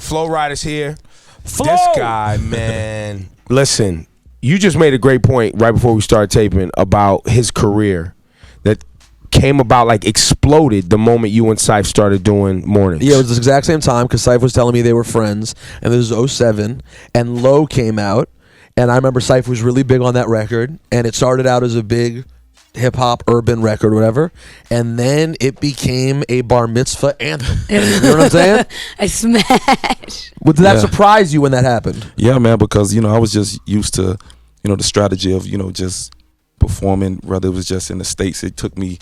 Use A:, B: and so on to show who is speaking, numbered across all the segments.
A: Flo Rida's here.
B: Flo!
A: This guy, man. Listen, you just made a great point right before we started taping about his career that came about, like exploded the moment you and Syph started doing mornings.
B: Yeah, it was the exact same time because Syph was telling me they were friends, and this was 07, and Low came out, and I remember Syph was really big on that record, and it started out as a big hip-hop urban record, whatever, and then it became a bar mitzvah anthem. You know what I'm saying?
C: I smash.
B: Did that surprise you when that happened?
D: Yeah, man, because, I was just used to, the strategy of, just performing, whether it was just in the States. It took me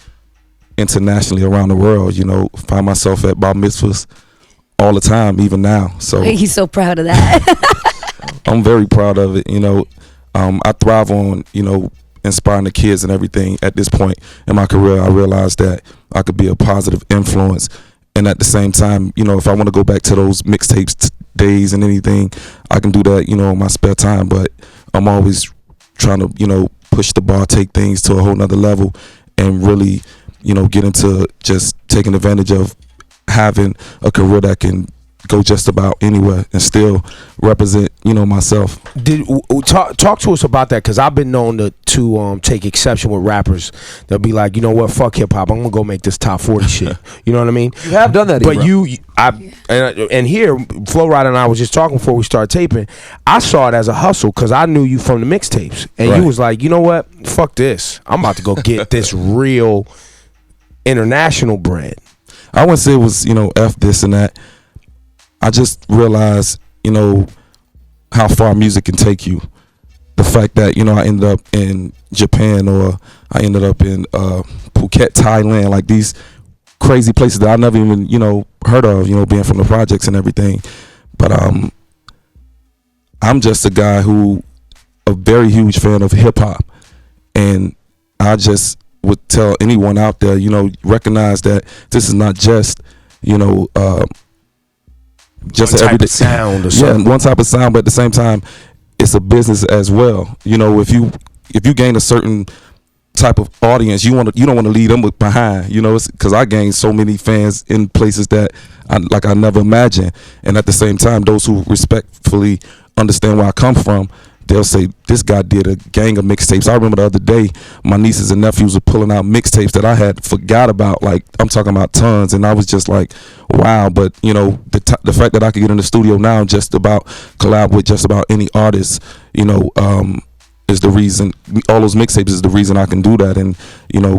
D: internationally around the world, find myself at bar mitzvahs all the time, even now. So
C: He's so proud of that.
D: I'm very proud of it. I thrive on, inspiring the kids and everything. At this point in my career, I realized that I could be a positive influence, and at the same time, if I want to go back to those mixtapes days and anything, I can do that, in my spare time. But I'm always trying to, push the bar, take things to a whole nother level, and really, get into just taking advantage of having a career that can go just about anywhere and still represent, myself.
A: Talk to us about that, because I've been known to take exception with rappers. They'll be like, you know what, fuck hip hop, I'm gonna go make this top 40 shit. You know what I mean?
B: You have done that,
A: but
B: Ebro.
A: and here, Flo Rida and I was just talking before we started taping. I saw it as a hustle because I knew you from the mixtapes, and you was like, you know what, fuck this, I'm about to go get this real international bread.
D: I wouldn't say it was, F this and that. I just realized, how far music can take you. The fact that, I ended up in Japan, or I ended up in Phuket, Thailand, like these crazy places that I never even, heard of, being from the projects and everything. But I'm just a guy who, a very huge fan of hip hop. And I just would tell anyone out there, recognize that this is not just, just
A: one
D: an everyday
A: type of sound or something.
D: Yeah, one type of sound, but at the same time, it's a business as well. If you gain a certain type of audience, you don't want to leave them behind. Because I gained so many fans in places that I never imagined, and at the same time, those who respectfully understand where I come from, they'll say, this guy did a gang of mixtapes. I remember the other day, my nieces and nephews were pulling out mixtapes that I had forgot about. Like, I'm talking about tons. And I was just like, wow. But, the fact that I could get in the studio now and just about collab with just about any artist, is the reason. All those mixtapes is the reason I can do that and,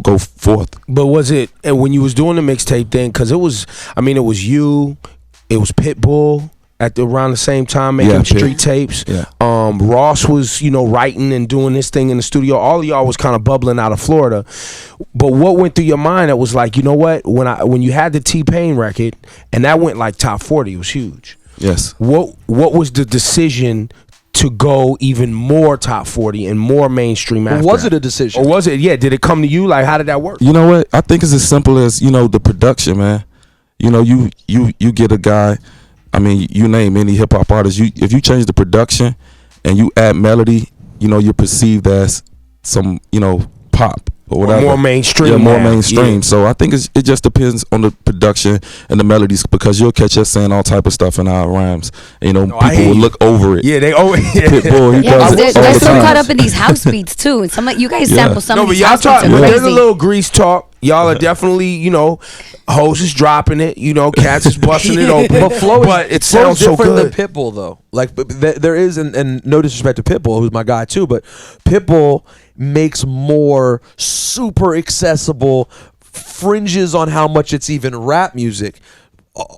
D: go forth.
A: But was it, and when you was doing the mixtape thing, because it was you, it was Pitbull, around the same time making street tapes.
D: Yeah.
A: Ross was, writing and doing this thing in the studio. All of y'all was kind of bubbling out of Florida. But what went through your mind that was like, you know what? When you had the T-Pain record and that went like top 40, it was huge.
D: Yes.
A: What was the decision to go even more top 40 and more mainstream after
B: Was
A: that?
B: it a decision?
A: Or was it, did it come to you? Like, how did that work?
D: You know what? I think it's as simple as, the production, man. You get a guy, you name any hip hop artist. If you change the production and you add melody, you're perceived as some, pop or whatever.
A: More mainstream.
D: Yeah, more
A: now.
D: mainstream.
A: Yeah.
D: So I think it just depends on the production and the melodies, because you'll catch us saying all type of stuff in our rhymes. People will look over it.
A: Yeah, they always.
D: Pitbull, he
C: Yeah,
D: does it all
C: they're
D: the
C: so
D: time.
C: caught up in these house beats too, and some you guys sample some
A: No,
C: of
A: but
C: these
A: y'all
C: house
A: talk.
C: beats are
A: There's a
C: crazy.
A: little grease talk. Y'all are definitely, hoes is dropping it. Cats is busting it open.
B: But Flo
A: it sounds so
B: different
A: good.
B: than Pitbull, though. Like, there is, and no disrespect to Pitbull, who's my guy too, but Pitbull makes more super accessible, fringes on how much it's even rap music.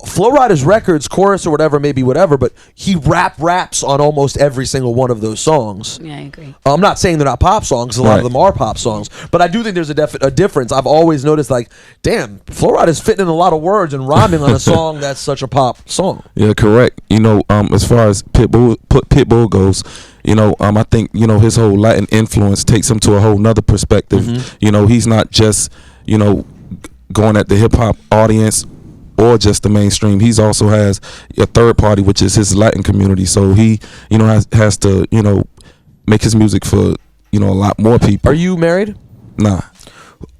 B: Flo Rida's records, chorus or whatever, maybe whatever, but he raps on almost every single one of those songs.
C: Yeah, I agree.
B: I'm not saying they're not pop songs. A lot of them are pop songs, but I do think there's a difference. I've always noticed, like, damn, Flo Rida's fitting in a lot of words and rhyming on a song that's such a pop song.
D: Yeah, correct. As far as Pitbull goes, I think his whole Latin influence takes him to a whole nother perspective.
B: Mm-hmm.
D: He's not just going at the hip hop audience or just the mainstream. He's also has a third party, which is his Latin community. So he has to make his music for a lot more people.
B: Are you married?
D: Nah.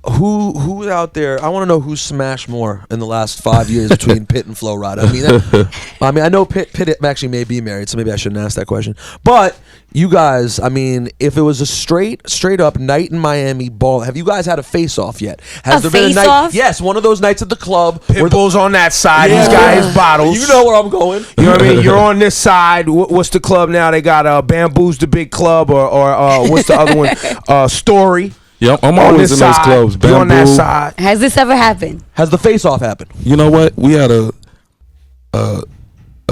B: Who out there? I want to know who smashed more in the last 5 years between Pitt and Flo Rida. I mean, I know Pitt actually may be married, so maybe I shouldn't ask that question. But you guys, I mean, if it was a straight up night in Miami ball, have you guys had a face off yet? Has there been a night?
C: Face-off?
B: Yes, one of those nights at the club.
A: Pitbull's on that side.
B: Yeah.
A: He's got his bottles.
B: You know where I'm going.
A: You know what I mean? You're on this side. What's the club now? They got Bamboo's the big club, or what's the other one? Story.
D: Yep, I'm
A: On
D: always
A: this
D: in those
A: side.
D: clubs.
A: You on that
D: Bamboo.
A: side?
C: Has this ever happened?
B: Has the face off happened?
D: You know what? We had a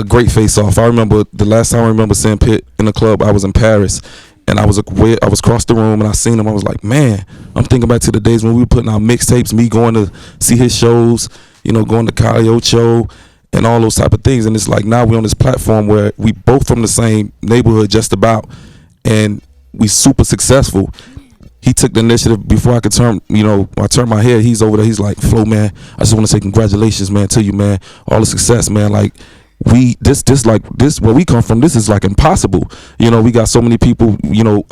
D: great face off. I remember the last time I remember seeing Pitt in the club. I was in Paris, and I was across the room, and I seen him. I was like, man, I'm thinking back to the days when we were putting out mixtapes. Me going to see his shows, you know, going to Calio show and all those type of things. And it's like now we're on this platform where we both from the same neighborhood, just about, and we super successful. He took the initiative before I could turn, you know, I turned my head. He's over there. He's like, Flo, man, I just want to say congratulations, man, to you, man. All the success, man. Like, where we come from, this is like impossible. You know, we got so many people, you know,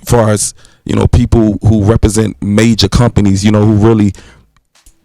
D: far as, you know, people who represent major companies, you know, who really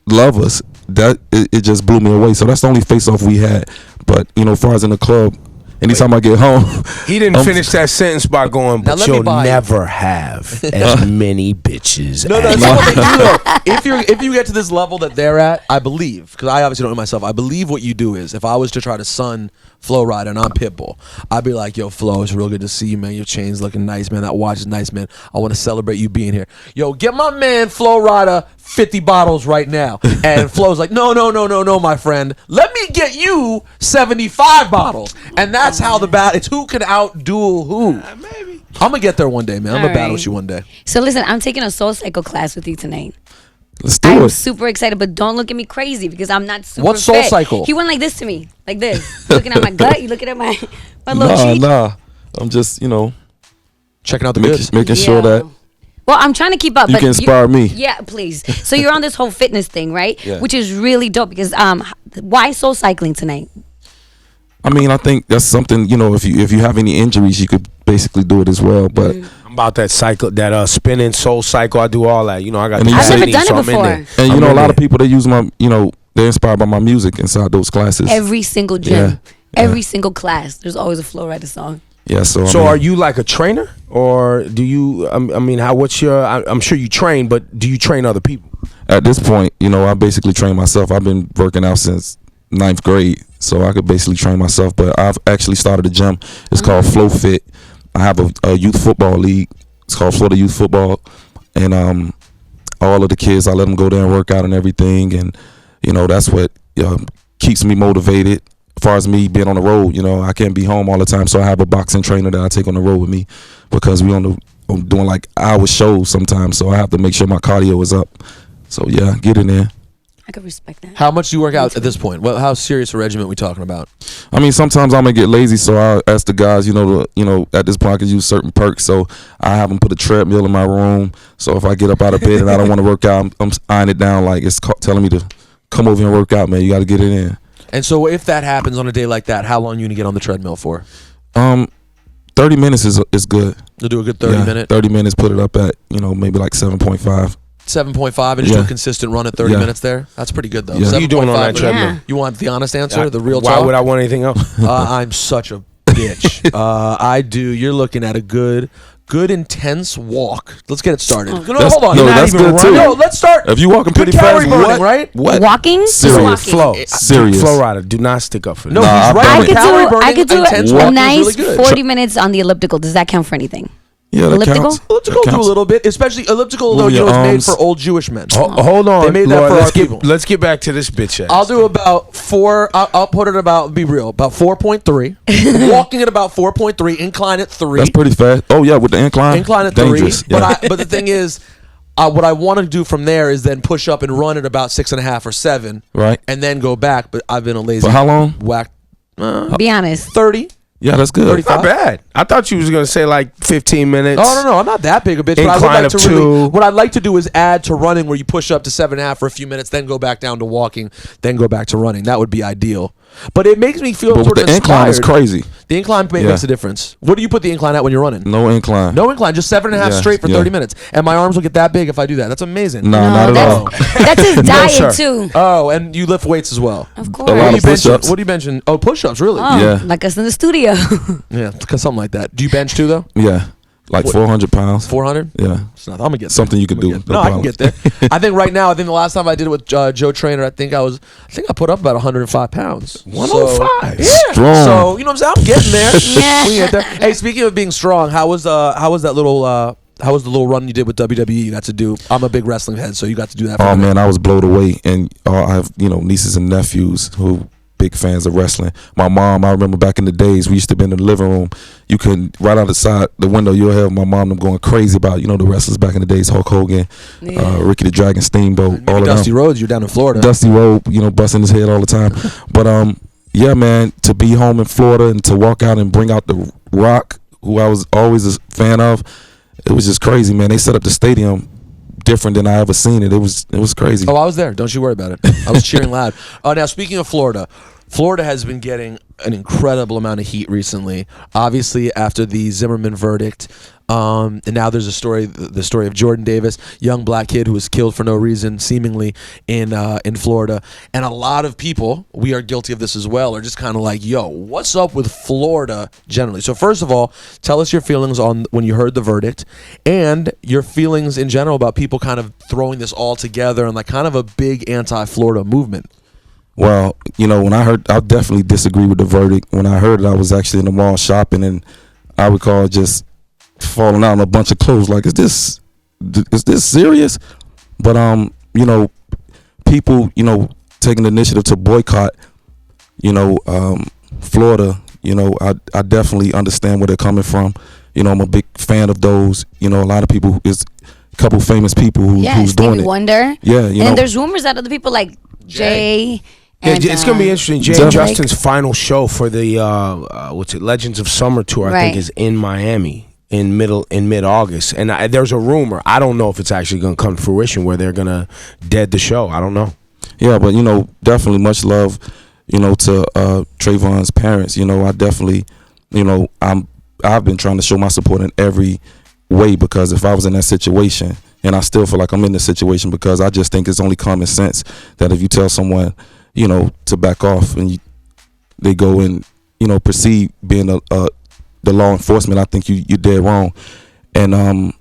D: love us. That it just blew me away. So that's the only face off we had. But, you know, far as in the club, anytime I get home,
A: He didn't finish that sentence by going,
B: Now
A: but
B: let me
A: you'll
B: buy it.
A: never have as many bitches.
B: No,
A: as
B: that's what they do though. If you get to this level that they're at, I believe, because I obviously don't know myself, I believe what you do is, if I was to try to sun Flo Rida and I'm Pitbull, I'd be like, yo, Flo, it's real good to see you, man. Your chain's looking nice, man. That watch is nice, man. I want to celebrate you being here. Yo, get my man Flo Rida 50 bottles right now. And Flo's like, no, my friend. Let me get you 75 bottles. And that's how the battle, it's who can outduel who.
A: Maybe.
B: I'm going to get there one day, man. I'm going
C: All
B: to battle
C: right.
B: with you one day.
C: So listen, I'm taking a soul cycle class with you tonight.
D: let's do
C: I'm
D: it.
C: super excited, but don't look at me crazy because I'm not super
B: What's Soul
C: fit.
B: Cycle?
C: He went like this to me, like this. Looking at my gut, you looking at my little cheek.
D: Nah. I'm just, you know,
B: Checking out the goods.
D: making sure that
C: Well, I'm trying to keep up.
D: you
C: but
D: can inspire me.
C: Yeah, please. So you're on this whole fitness thing, right?
D: Yeah.
C: Which is really dope because why soul cycling tonight?
D: I mean, I think that's something, you know, if you have any injuries, you could basically do it as well. But
A: I'm about that cycle, that spinning soul cycle. I do all that. You know, I got.
D: And
A: the
D: you
C: I've
D: say-
C: never
A: knees,
C: done it
A: so I'm in
C: before.
A: there.
D: and you
A: I'm
D: know, a
A: in
D: lot of
A: there.
D: people, they use my, you know, they're inspired by my music inside those classes.
C: Every single gym,
D: Yeah.
C: every single class, there's always a Flo Rida song.
D: Yeah, so
A: So
D: I mean,
A: are you like a trainer, or do you? I mean, how? What's your? I'm sure you train, but do you train other people?
D: at this point, you know, I basically train myself. I've been working out since 9th grade, so I could basically train myself. But I've actually started a gym. It's called Flow Fit. I have a youth football league. It's called Florida Youth Football, and all of the kids, I let them go there and work out and everything, and you know, that's what keeps me motivated. As far as me being on the road, you know, I can't be home all the time, so I have a boxing trainer that I take on the road with me because we I'm doing like hour shows sometimes, so I have to make sure my cardio is up. So yeah, get in there.
C: I could respect that.
B: How much do you work out at this point? Well, how serious a regimen are we talking about?
D: I mean, sometimes I'm gonna get lazy, so I ask the guys, you know, at this point I can use certain perks, so I have them put a treadmill in my room. So if I get up out of bed and I don't want to work out, I'm eyeing it down like it's telling me to come over here and work out, man. You got to get it in.
B: And so if that happens on a day like that, how long are you gonna get on the treadmill for?
D: 30 minutes is good.
B: You'll do a good 30 minute.
D: 30 minutes, put it up at, you know, maybe like 7.5.
B: 7.5 and just do a
D: Yeah.
B: consistent run at 30
D: Yeah.
B: minutes there. That's pretty good though.
D: Yeah.
A: What are you doing on that
B: 7.5.
A: treadmill?
C: Yeah.
B: You want the honest answer, the real
A: Why
B: talk?
A: would I want anything else?
B: I'm such a bitch. I do. You're looking at a good intense walk. Let's get it started. No, hold on.
D: No,
A: You're not
D: that's
A: even
D: good too.
B: No, let's start.
D: If you walking
B: Good
D: pretty
B: calorie
D: fast,
B: burning,
D: what?
B: right?
D: What?
C: Walking? Just
D: Serious.
C: walking.
A: Flo,
D: Serious.
A: Flo Rida, do not stick up for
B: No,
A: this.
D: Nah,
B: he's
D: I've
B: right.
D: done
C: I
D: it.
C: could
B: Calorie
C: do
B: burning,
C: I could do
B: intense
C: a
B: walking is
C: nice
B: really good.
C: 40 minutes on the elliptical. Does that count for anything?
D: Yeah, that
C: Elliptical?
D: counts.
B: Elliptical
D: That
B: do a
D: counts.
B: little bit, especially elliptical. Though,
D: Move
B: you know,
D: your
B: it's made
D: arms.
B: for old Jewish men.
A: Hold on,
B: They made that
A: Lord,
B: for
A: let's
B: our
A: get
B: people.
A: let's get back to this bitch ass.
B: I'll do about 4. I'll put it about, be real, about 4.3. Walking at about 4.3. Incline at 3.
D: That's pretty fast. Oh yeah, with the incline.
B: Incline at
D: dangerous.
B: 3.
D: Yeah.
B: But the thing is, what I want to do from there is then push up and run at about 6.5 or 7,
D: Right.
B: and then go back. But I've been a lazy.
D: For how long?
B: Whack.
C: Be honest.
B: 30.
D: Yeah, that's good.
B: 35.
A: Not bad. I thought you was gonna say like 15 minutes.
B: Oh no, I'm not that big a bitch. But I would
A: Incline
B: like
A: of
B: to really,
A: 2.
B: what I'd like to do is add to running, where you push up to 7.5 for a few minutes, then go back down to walking, then go back to running. That would be ideal. But it makes me feel
D: But
B: sort of
D: the incline is
B: inspired.
D: crazy.
B: The incline makes a difference. What do you put the incline at when you're running?
D: No incline.
B: No incline, just 7.5 straight for 30 minutes. And my arms will get that big if I do that. That's amazing.
D: No, not at all.
C: That's his diet
A: sir.
C: too.
B: Oh, and you lift weights as well.
C: Of
D: A
C: course.
D: lot of push-ups.
B: What do you bench? Oh, push-ups, really?
C: Oh,
D: Yeah.
C: like us in the studio.
B: Yeah, something like that. Do you bench too, though?
D: Yeah, like 400 pounds.
B: 400?
D: Yeah,
B: It's not, I'm gonna get there.
D: something you could do.
B: No, I can get there. I think right now, the last time I did it with Joe Trainer, I think I put up about 105 pounds.
A: 105.
B: Yeah.
D: Strong.
B: So, you know what I'm saying? I'm getting there.
C: Yeah.
B: We get there. Hey, speaking of being strong, how was that little how was the little run you did with WWE you got to do? I'm a big wrestling head, so you got to do that.
D: Oh man, I was blown away, and I have nieces and nephews who big fans of wrestling. My mom, I remember back in the days, we used to be in the living room. You could right outside the window, you'll have my mom them going crazy about the wrestlers back in the days, Hulk Hogan, Ricky the Dragon Steamboat, all of
B: Dusty
D: them.
B: Rhodes, you're down in Florida.
D: Dusty Rhodes, busting his head all the time. But yeah, man, to be home in Florida and to walk out and bring out the Rock, who I was always a fan of, it was just crazy, man. They set up the stadium different than I ever seen it. It was crazy.
B: Oh, I was there. Don't you worry about it. I was cheering loud. Now, speaking of Florida has been getting an incredible amount of heat recently. Obviously, after the Zimmerman verdict, and now there's the story of Jordan Davis, young black kid who was killed for no reason, seemingly in Florida. And a lot of people, we are guilty of this as well, are just kind of like, yo, what's up with Florida generally? So first of all, tell us your feelings on when you heard the verdict, and your feelings in general about people kind of throwing this all together and like kind of a big anti-Florida movement.
D: Well, when I heard, I definitely disagree with the verdict. When I heard it, I was actually in the mall shopping, and I recall just falling out in a bunch of clothes. Like, is this serious? But people, taking the initiative to boycott, Florida. I definitely understand where they're coming from. I'm a big fan of those. A lot of people a couple famous people who's doing it.
C: Wonder.
D: Yeah,
C: and there's rumors out of the people like Jay. And,
A: it's gonna be interesting. Jay and Justin's final show for the Legends of Summer tour, I think, is in Miami in mid-August. And there's a rumor. I don't know if it's actually gonna come to fruition where they're gonna dead the show. I don't know.
D: Yeah, but definitely much love, to Trayvon's parents. I definitely, I've been trying to show my support in every way, because if I was in that situation, and I still feel like I'm in this situation, because I just think it's only common sense that if you tell someone, to back off, and they go and perceive being the law enforcement, I think you're dead wrong. And I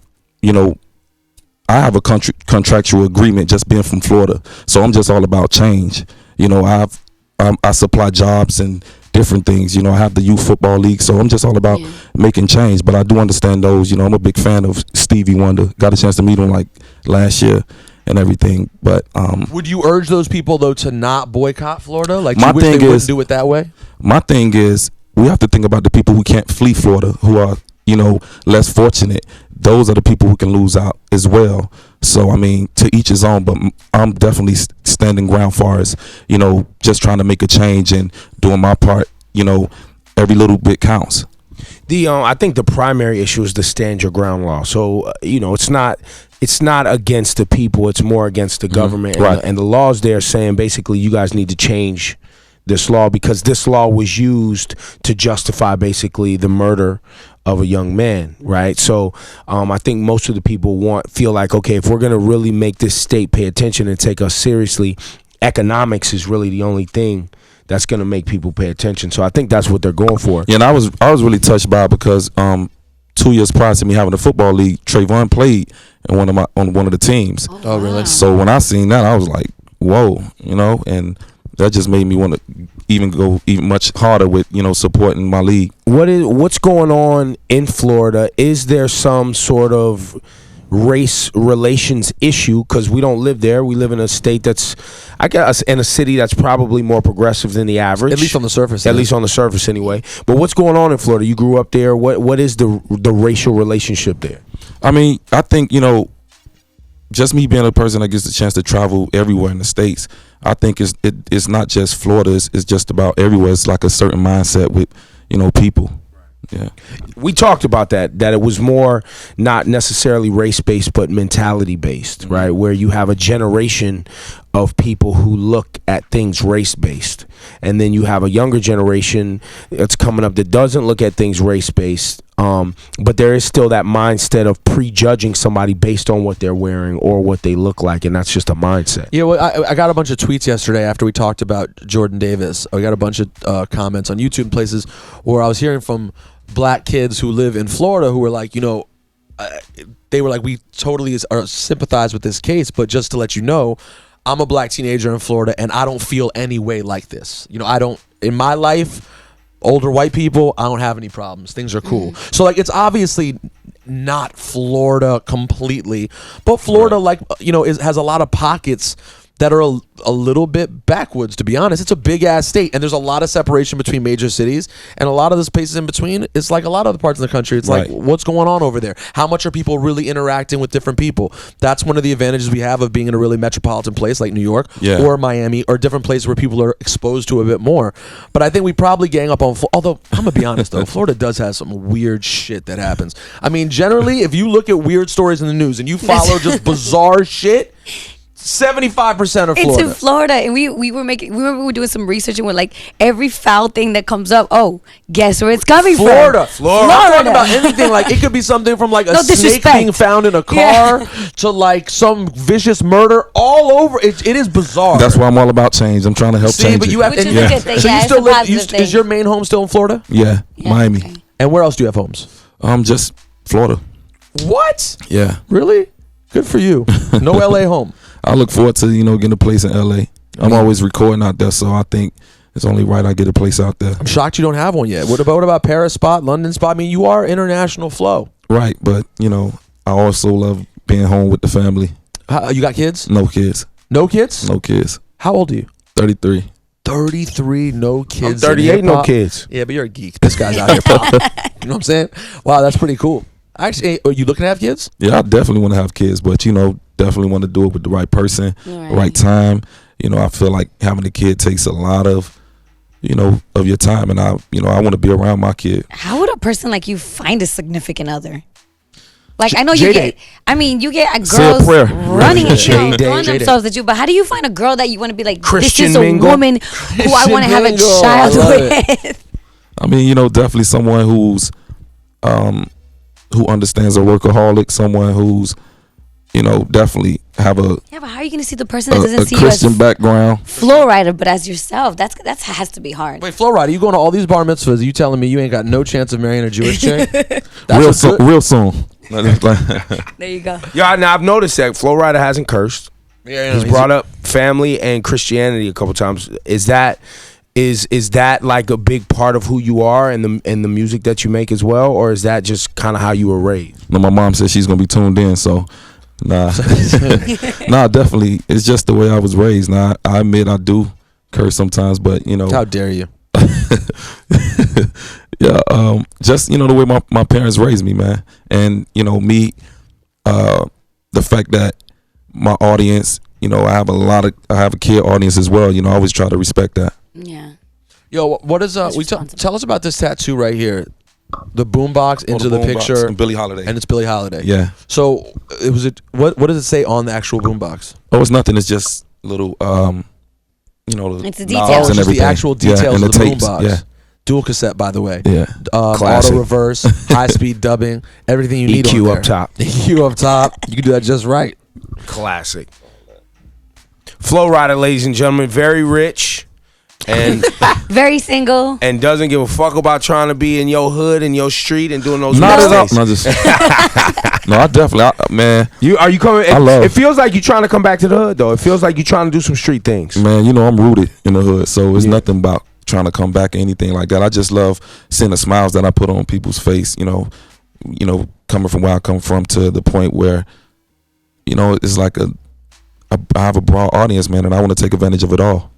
D: have a contractual agreement just being from Florida, so I'm just all about change. I supply jobs and different things. I have the youth football league, so I'm just all about making change. But I do understand those. I'm a big fan of Stevie Wonder. Got a chance to meet him like last year and everything. But
B: would you urge those people though to not boycott Florida? Like,
D: my
B: you wish
D: thing
B: they
D: is,
B: wouldn't do it that way?
D: My thing is, we have to think about the people who can't flee Florida, who are less fortunate. Those are the people who can lose out as well. So I mean, to each his own. But I'm definitely standing ground far as just trying to make a change and doing my part. Every little bit counts.
A: I think the primary issue is the stand your ground law. So it's not against the people; it's more against the government.
D: Right.
A: And the laws there saying basically you guys need to change this law, because this law was used to justify basically the murder of a young man, right? So I think most of the people feel like, okay, if we're gonna really make this state pay attention and take us seriously, economics is really the only thing that's gonna make people pay attention. So I think that's what they're going for.
D: Yeah, and I was really touched by it, because 2 years prior to me having a football league, Trayvon played in on one of the teams.
B: Oh, really?
D: So when I seen that, I was like, whoa, and that just made me want to go even much harder with supporting my league.
A: What's going on in Florida? Is there some sort of race relations issue? Because we don't live there. We live in a state that's, I guess, in a city that's probably more progressive than the average.
B: At least on the surface.
A: At least on the surface, anyway. But what's going on in Florida? You grew up there. What is the racial relationship there?
D: I mean, I think just me being a person that gets the chance to travel everywhere in the States, I think it's not just Florida. It's just about everywhere. It's like a certain mindset with people. Yeah,
A: we talked about that it was more not necessarily race based but mentality based, right? Where you have a generation of people who look at things race based, and then you have a younger generation that's coming up that doesn't look at things race based. But there is still that mindset of prejudging somebody based on what they're wearing or what they look like, and that's just a mindset.
B: Yeah, well, I got a bunch of tweets yesterday after we talked about Jordan Davis. I got a bunch of comments on YouTube and places where I was hearing from black kids who live in Florida who were like, they were like, we totally are sympathize with this case, but just to let you know, I'm a black teenager in Florida and I don't feel any way like this. I don't, in my life, older white people, I don't have any problems. Things are cool. So like, it's obviously not Florida completely, but Florida, has a lot of pockets that are a little bit backwoods, to be honest. It's a big ass state, and there's a lot of separation between major cities, and a lot of the spaces in between. It's like a lot of other parts of the country. It's like, what's going on over there? How much are people really interacting with different people? That's one of the advantages we have of being in a really metropolitan place like New York or Miami or different places where people are exposed to a bit more. But I think we probably gang up on, although I'm gonna be honest though, Florida does have some weird shit that happens. I mean, generally, if you look at weird stories in the news and you follow just bizarre shit, 75% of Florida.
C: It's in Florida, and we remember we were doing some research and we're like, every foul thing that comes up, guess where it's coming from?
B: Florida. I'm talking about anything. Like, it could be something from like a snake being found in a car to like some vicious murder all over. It is bizarre.
D: That's why I'm all about change. I'm trying to help change
B: but you have
C: Which is a good thing.
B: So you
C: it's
B: still
C: a
B: live?
C: positive thing.
B: Is your main home still in Florida?
D: Yeah, Miami.
C: Okay.
B: And where else do you have homes?
D: Just Florida.
B: What?
D: Yeah.
B: Really? Good for you. No LA home.
D: I look forward to getting a place in LA. I'm always recording out there, so I think it's only right I get a place out there.
B: I'm shocked you don't have one yet. What about Paris spot, London spot? I mean, you are international flow.
D: Right, but I also love being home with the family.
B: You got kids?
D: No kids.
B: No kids?
D: No kids.
B: How old are you?
D: 33.
B: 33, no kids.
A: I'm 38, no kids.
B: Yeah, but you're a geek. This guy's out here, pop. You know what I'm saying? Wow, that's pretty cool. Actually, are you looking to have kids?
D: Yeah, I definitely want to have kids, but definitely want to do it with the right person, right time. I feel like having a kid takes a lot of, of your time, and I want to be around my kid.
C: How would a person like you find a significant other? Like, I know you
B: J-Day.
C: get girls
A: prayer.
C: running and
A: J-Day.
C: throwing themselves at you, but how do you find a girl that you want to be like,
A: Christian
C: this is
A: mingle?
C: a woman who I want to have a
B: mingle.
C: child
B: I love
C: with?
D: I mean, definitely someone who's, who understands a workaholic, someone who's, definitely have a
C: Yeah, but how are you going to see the person that doesn't see
D: Christian
C: you as
D: background.
C: Flo Rida, but as yourself? That has to be hard.
B: Wait, Flo Rida, you going to all these bar mitzvahs? You telling me you ain't got no chance of marrying a Jewish chick?
D: Real soon.
C: There you go.
A: Yeah, now I've noticed that Flo Rida hasn't cursed.
B: Yeah,
A: He's brought up family and Christianity a couple times. Is that like a big part of who you are and the music that you make as well, or is that just kind of how you were raised?
D: No, my mom said she's gonna be tuned in, so nah, definitely. It's just the way I was raised. Now I admit I do curse sometimes, but
B: How dare you?
D: yeah, just the way my parents raised me, man, and me, the fact that my audience, I have a kid audience as well. I always try to respect that.
C: Yeah.
B: What is tell us about this tattoo right here, the boombox into the picture,
D: and Billie Holiday,
B: and it's Billie Holiday.
D: Yeah.
B: So what does it say on the actual boombox?
D: Oh, it's nothing. It's just little
C: It's the
D: knobs
C: details.
B: Oh,
D: and
B: just
D: everything.
B: the actual details
D: and
B: of the
D: tapes.
B: boombox.
D: Yeah.
B: Dual cassette, by the way.
D: Yeah.
A: Classic.
B: Auto reverse, high speed dubbing, everything you need.
A: EQ
B: on
A: up top.
B: EQ up top. You can do that just right.
A: Classic. Flo Rida, ladies and gentlemen, very rich and
C: Very single.
A: and doesn't give a fuck about trying to be in your hood and your street and doing those
D: Not at all.
A: mixtapes.
D: No, just no. I definitely, man.
A: Are you coming?
D: I love.
A: It feels like you're trying to come back to the hood, though. It feels like you're trying to do some street things.
D: Man, I'm rooted in the hood, so it's nothing about trying to come back or anything like that. I just love seeing the smiles that I put on people's face. Coming from where I come from to the point where, it's like I have a broad audience, man, and I want to take advantage of it all.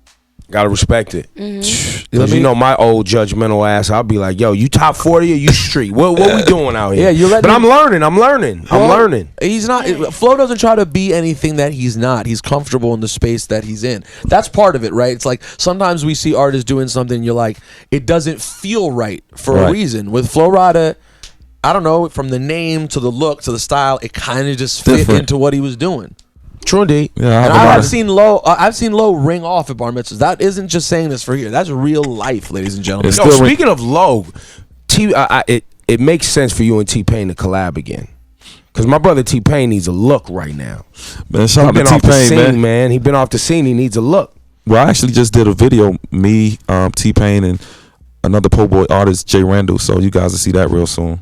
A: Gotta respect it.
C: Mm-hmm.
A: Because my old judgmental ass, I'll be like, yo, you top 40 or you street? What we doing out here?
B: Yeah,
A: But I'm learning.
B: He's not. Flo doesn't try to be anything that he's not. He's comfortable in the space that he's in. That's part of it, right? It's like sometimes we see artists doing something, you're like, it doesn't feel right for a reason. With Flo Rida, I don't know, from the name to the look to the style, it kind of just fit
D: Different.
B: into what he was doing.
A: True indeed.
D: Yeah, I have
B: And
D: a lot
B: I've
D: of-
B: seen Low ring off at bar mitzvahs. That isn't just saying this for here. That's real life, ladies and gentlemen.
D: It's
A: Yo,
D: still
A: speaking of Low, it makes sense for you and T-Pain to collab again. Because my brother T-Pain needs a look right now.
D: Man, shout out
A: He
D: to
A: been off the
D: T-Pain,
A: scene, man. He been off the scene. He needs a look.
D: Well, I actually just did a video, me, T-Pain, and another po' boy artist, Jay Randall. So you guys will see that real soon.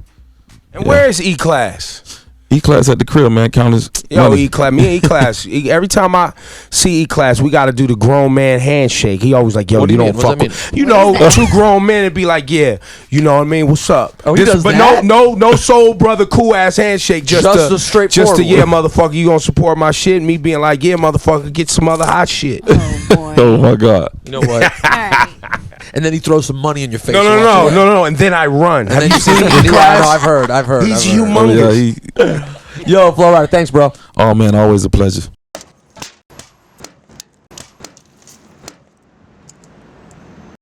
A: And where is E-Class?
D: E-Class at the crib, man. Count his
A: Yo,
D: money.
A: E-Class, me and E-Class. Every time I see E-Class, we got to do the grown man handshake. He always like, yo,
B: What do
A: you
B: you
A: don't
B: mean? What
A: fuck
B: does that
A: with. You know, two grown men and be like, yeah, you know what I mean? What's up?
B: Oh, he does
A: but
B: that?
A: no soul brother, cool ass handshake. Just
B: a straightforward
A: Just to, yeah,
B: one.
A: motherfucker, you gonna support my shit? Me being like, yeah, motherfucker, get some other hot shit.
C: Oh boy.
D: Oh my God.
B: You know what?
C: All right.
B: And then he throws some money in your face.
A: No. And then I run.
B: And
A: Have
B: then
A: you seen
B: yeah,
A: E-Class?
B: no, I've heard.
A: He's
B: I've heard.
A: humongous.
D: Oh, yeah,
B: Yo, Flo Rida, thanks, bro.
D: oh man, always a pleasure.